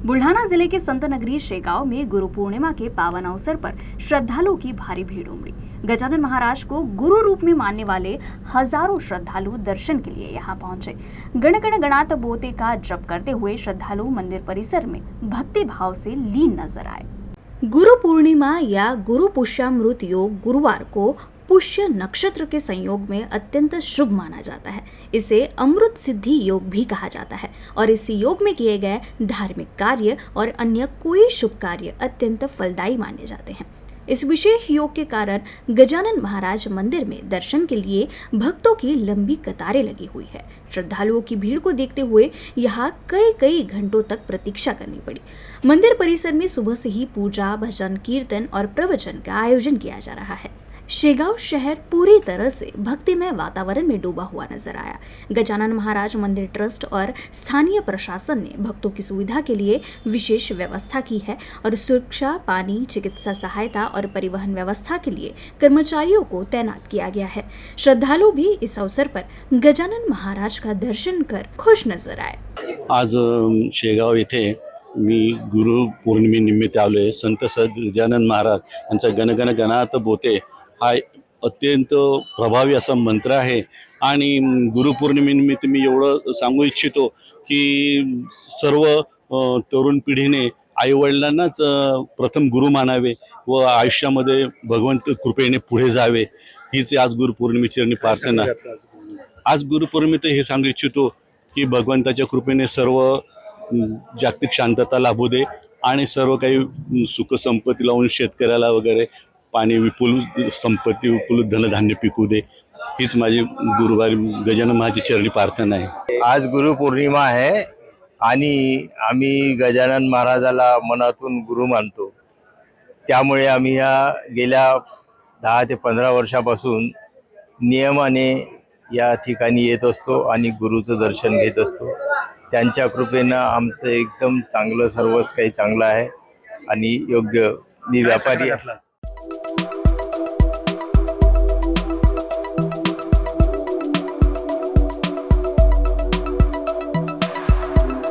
बुल्ढाना जिले के संत नगरी शेगांव में गुरु पूर्णिमा के पावन अवसर पर श्रद्धालुओं की भारी भीड़ उमड़ी। गजानन महाराज को गुरु रूप में मानने वाले हजारों श्रद्धालु दर्शन के लिए यहाँ पहुंचे। गण गण गणात बोते का जप करते हुए श्रद्धालु मंदिर परिसर में भक्ति भाव से लीन नजर आए। गुरु पूर्णिमा या गुरु पुष्यामृत योग गुरुवार को पुष्य नक्षत्र के संयोग में अत्यंत शुभ माना जाता है। इसे अमृत सिद्धि योग भी कहा जाता है और इस योग में किए गए धार्मिक कार्य और अन्य कोई शुभ कार्य अत्यंत फलदायी माने जाते हैं। इस विशेष योग के कारण गजानन महाराज मंदिर में दर्शन के लिए भक्तों की लंबी कतारें लगी हुई है। श्रद्धालुओं की भीड़ को देखते हुए यहाँ कई घंटों तक प्रतीक्षा करनी पड़ी। मंदिर परिसर में सुबह से ही पूजा, भजन, कीर्तन और प्रवचन का आयोजन किया जा रहा है। शेगांव शहर पूरी तरह से भक्तिमय वातावरण में डूबा हुआ नजर आया। गजानन महाराज मंदिर ट्रस्ट और स्थानीय प्रशासन ने भक्तों की सुविधा के लिए विशेष व्यवस्था की है और सुरक्षा, पानी, चिकित्सा सहायता और परिवहन व्यवस्था के लिए कर्मचारियों को तैनात किया गया है। श्रद्धालु भी इस अवसर पर गजानन महाराज का दर्शन कर खुश नजर आए। आज शेगांव येथे मी गुरु पौर्णिमेनिमित्त आलोय। संत गजानन महाराज यांचा गणगण गणात बोते हा अत्यंत प्रभावी असा मंत्र आहे आणि गुरुपौर्णिमेनिमित्त मी एवढं सांगू इच्छितो की सर्व तरुण पिढीने आईवडिलांनाच प्रथम गुरु मानावे व आयुष्यामध्ये भगवंत कृपेने पुढे जावे, हीच आज गुरुपौर्णिमेची प्रार्थना। आज गुरुपौर्णिमेत हे सांगू इच्छितो की भगवंताच्या कृपेने सर्व जागतिक शांतता लाभू दे आणि सर्व काही सुख संपत्ती लावून शेतकऱ्याला वगैरे पाणी विपुल संपत्ती विपुल धनधान्य पिकू दे, हीच माझी गुरुवारी गजानन महाराजांची चरणी प्रार्थना आहे। आज गुरु पौर्णिमा आहे आणि आम्ही गजानन महाराजाला मनातून गुरु मानतो। त्यामुळे आम्ही या गेल्या 10 ते 15 वर्षापासून नियमाने या ठिकाणी येत असतो आणि गुरुचं दर्शन घेत असतो। त्यांच्या कृपेने आमचं एकदम चांगलं, सर्वच काही चांगलं आहे आणि योग्य। मी व्यापारी आहे।